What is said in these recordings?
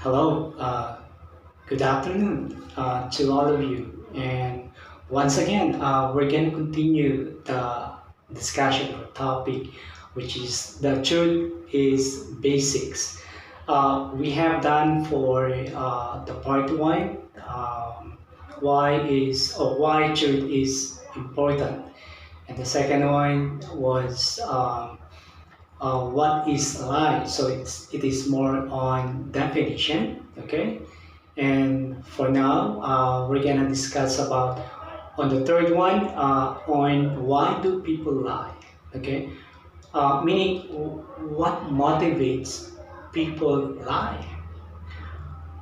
Hello, good afternoon to all of you. And once again, we're going to continue the discussion or topic, which is the truth is basics. We have done for the part one, why truth is important, and the second one was what is a lie. So it is more on definition, okay? And for now, we're gonna discuss about on the third one on why do people lie, okay? Meaning what motivates people lie.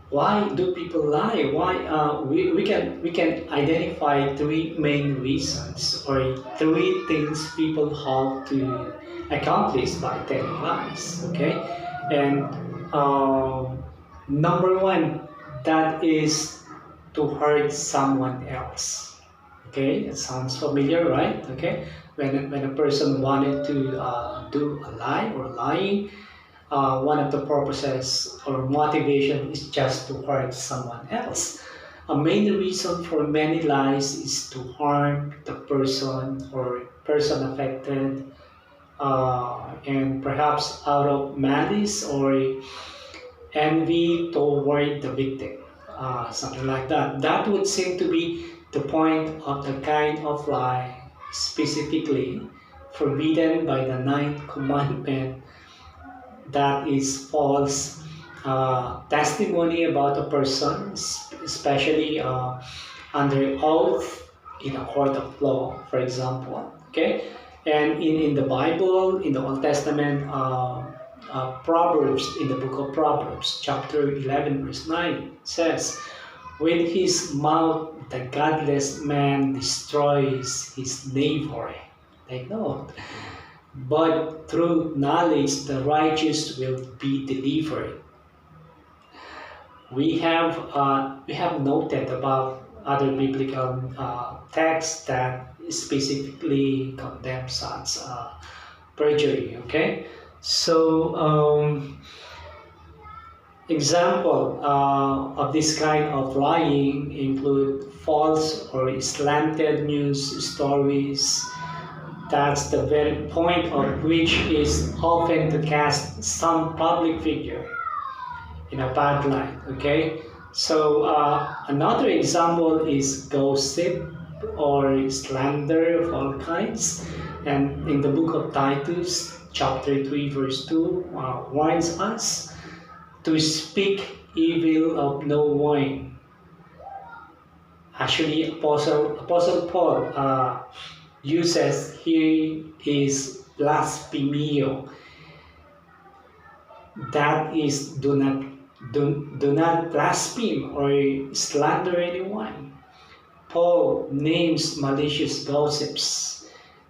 Why do people lie? Why we can identify three main reasons or three things people have to accomplish by telling lies. Okay, and number one, that is to hurt someone else. Okay, it sounds familiar, right? Okay, when a person wanted to do a lie or lying, one of the purposes or motivation is just to hurt someone else. A main reason for many lies is to harm the person or person affected, and perhaps out of malice or envy toward the victim, something like that. That would seem to be the point of the kind of lie specifically forbidden by the ninth commandment, that is false testimony about a person, especially under oath in a court of law, for example. Okay, and in the Bible, in the Old Testament, Proverbs, in the book of Proverbs, chapter 11, verse 9 says, "With his mouth the godless man destroys his neighbor." Take note. But through knowledge the righteous will be delivered. We have noted about other biblical texts that specifically condemn such perjury. Okay, so example of this kind of lying include false or slanted news stories. That's the very point of which is often to cast some public figure in a bad light. Okay, so another example is gossip or slander of all kinds, and in the book of Titus, chapter 3, verse 2, warns us to speak evil of no one. Actually, Apostle Paul uses here is blasphemio. That is, do not blaspheme or slander anyone. Paul names malicious gossips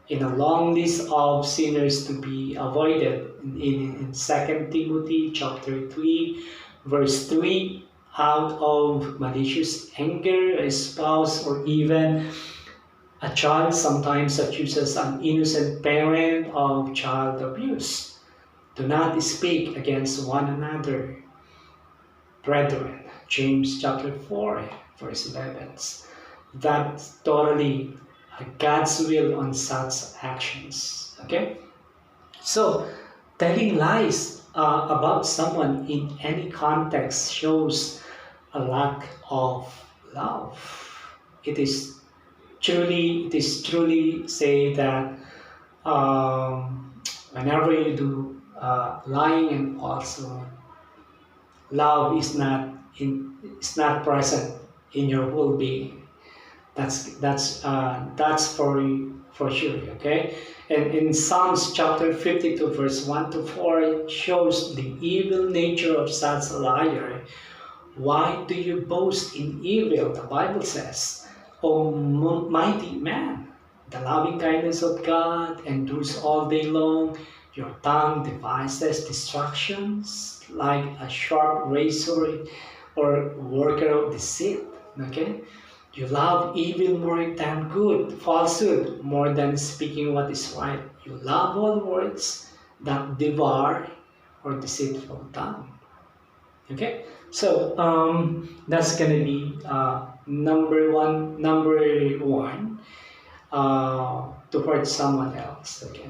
in a long list of sinners to be avoided in 2 Timothy chapter 3, verse 3. Out of malicious anger, a spouse or even a child sometimes accuses an innocent parent of child abuse. Do not speak against one another, brethren. James chapter 4, verse 11. That's totally God's will on such actions. Okay? So, telling lies about someone in any context shows a lack of love. It is truly say that whenever you do lying and falsehood, love is not present in your whole being. That's for sure. Okay, and in Psalms chapter 52, verse 1 to 4, it shows the evil nature of such a liar. Why do you boast in evil? The Bible says, O mighty man, the loving kindness of God endures all day long. Your tongue devises distractions like a sharp razor or worker of deceit. Okay? You love evil more than good, falsehood more than speaking what is right. You love all words that devour or deceitful tongue. Okay, so that's gonna be number one, to hurt someone else. Okay,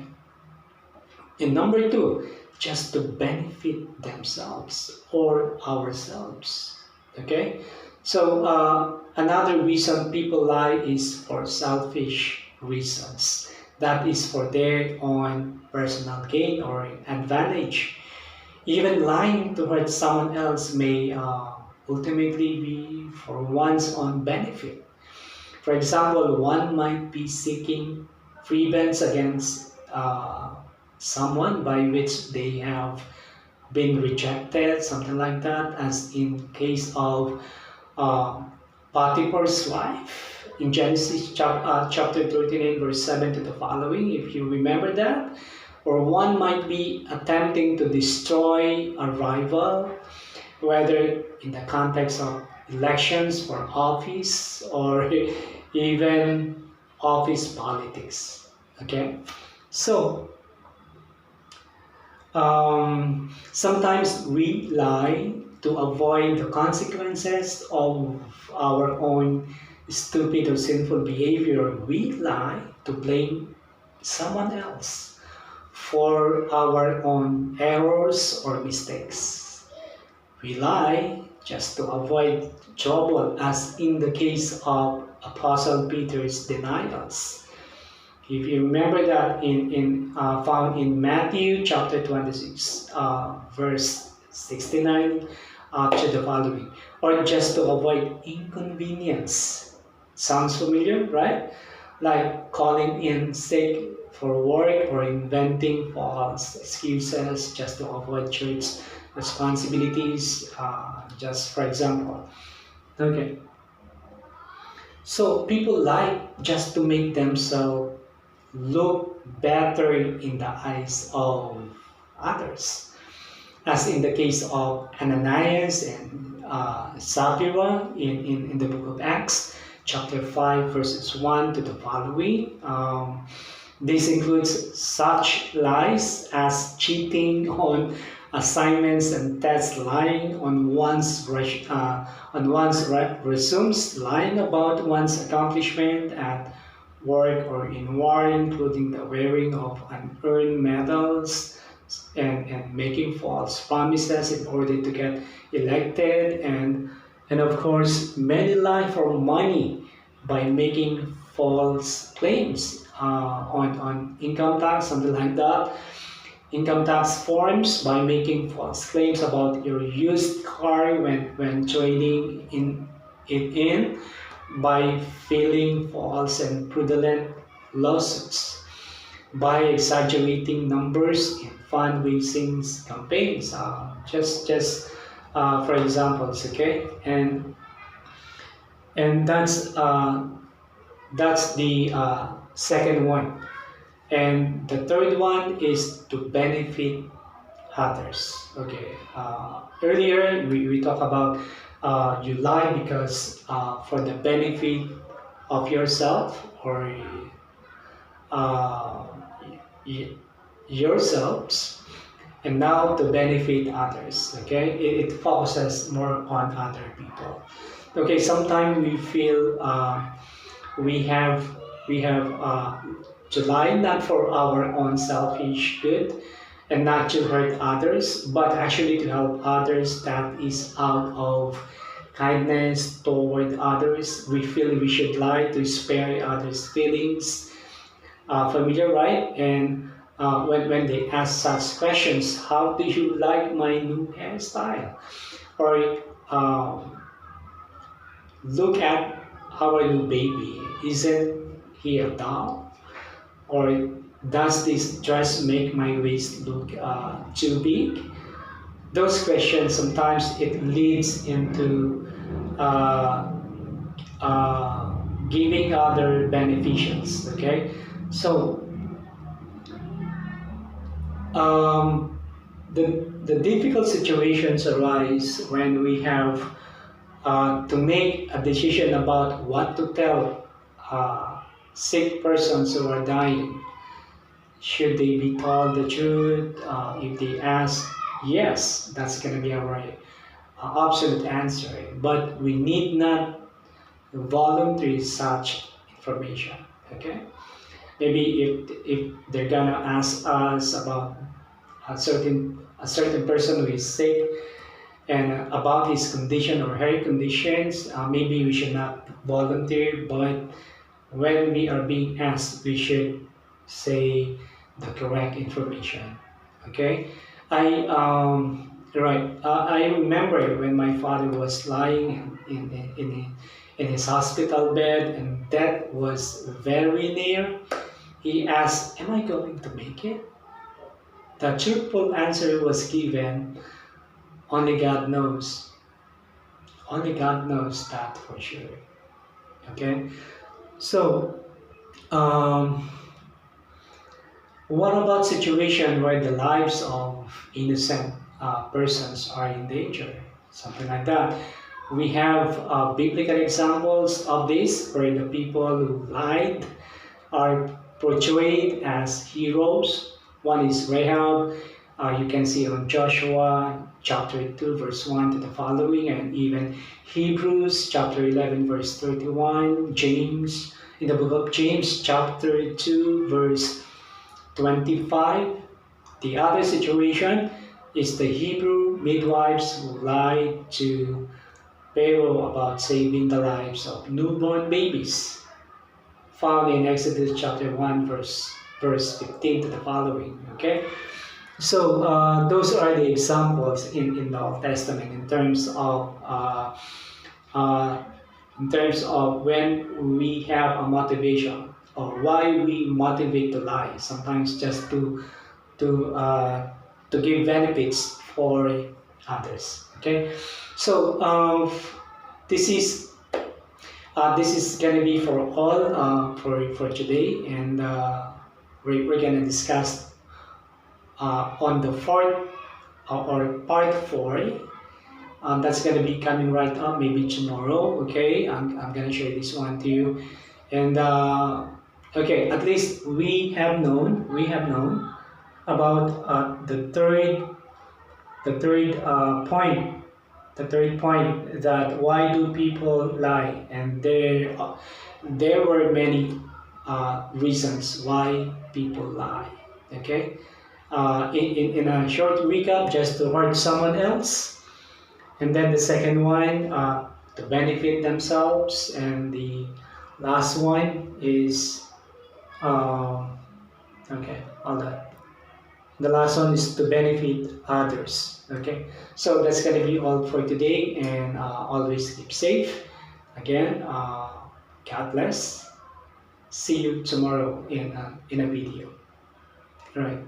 and number two, just to benefit themselves or ourselves. Okay, so another reason people lie is for selfish reasons. That is for their own personal gain or advantage. Even lying to hurt someone else may ultimately be for one's own benefit. For example, one might be seeking revenge against someone by which they have been rejected, something like that, as in case of uh, Potiphar's wife in Genesis chapter 39, verse 7 to the following, if you remember that. Or one might be attempting to destroy a rival, whether in the context of elections for office or even office politics. Okay, so sometimes we lie to avoid the consequences of our own stupid or sinful behavior. We lie to blame someone else for our own errors or mistakes. We lie just to avoid trouble, as in the case of Apostle Peter's denials. If you remember that found in Matthew chapter 26, verse 69 to the following, or just to avoid inconvenience. Sounds familiar, right? Like calling in sick for work or inventing false excuses just to avoid church responsibilities, just for example. Okay, so people lie just to make themselves look better in the eyes of others, as in the case of Ananias and Sapphira in the book of Acts, chapter 5, verses 1 to the following. This includes such lies as cheating on assignments and tests, lying on one's resumes, lying about one's accomplishment at work or in war, including the wearing of unearned medals and making false promises in order to get elected, and of course many lie for money by making false claims on income tax, something like that, income tax forms, by making false claims about your used car when trading it in, by filing false and fraudulent lawsuits, by exaggerating numbers in fundraising campaigns. Just for examples, okay, and that's the second one, and the third one is to benefit others. Okay, earlier we talked about you lie because for the benefit of yourself or uh, y- yourselves, and now to benefit others. Okay, it focuses more on other people. Okay, sometimes we feel we have to lie not for our own selfish good and not to hurt others, but actually to help others. That is out of kindness toward others. We feel we should lie to spare others' feelings. Familiar, right? And when they ask such questions, how do you like my new hairstyle? Or look at our new baby. Isn't he a doll? Or does this dress make my waist look too big? Those questions sometimes it leads into uh, giving other beneficials. Okay, so um, the difficult situations arise when we have to make a decision about what to tell sick persons who are dying. Should they be told the truth? If they ask, yes, that's going to be our absolute answer, but we need not volunteer such information. Okay, maybe if they're gonna ask us about a certain person who is sick and about his condition or her conditions, maybe we should not volunteer, but when we are being asked, we should say the correct information. Okay, I remember when my father was lying in his hospital bed, and death was very near. He asked, "Am I going to make it?" The truthful answer was given. Only God knows. Only God knows that for sure. Okay. So, um, what about situation where the lives of innocent persons are in danger? Something like that. We have biblical examples of this where the people who lied are portrayed as heroes. One is Rahab. You can see on Joshua chapter 2 verse 1 to the following, and even Hebrews chapter 11 verse 31, James, in the book of James chapter 2 verse 25. The other situation is the Hebrew midwives who lied to Pharaoh about saving the lives of newborn babies, found in Exodus chapter 1 verse 15 to the following. Okay, so those are the examples in the Old Testament uh, in terms of when we have a motivation or why we motivate to lie. Sometimes just to uh, to give benefits for others. Okay, so this is gonna be for all for today, and we're gonna discuss on the fourth or part four. That's gonna be coming right up, maybe tomorrow. Okay, I'm gonna share this one to you, and okay, at least we have known about the third point, the third point, that why do people lie, and there were many reasons why people lie. Okay, in a short recap, just to hurt someone else, and then the second one, to benefit themselves, and the last one is okay, all that. The last one is to benefit others. Okay, so that's gonna be all for today, and always keep safe. Again, God bless. See you tomorrow in a video. All right.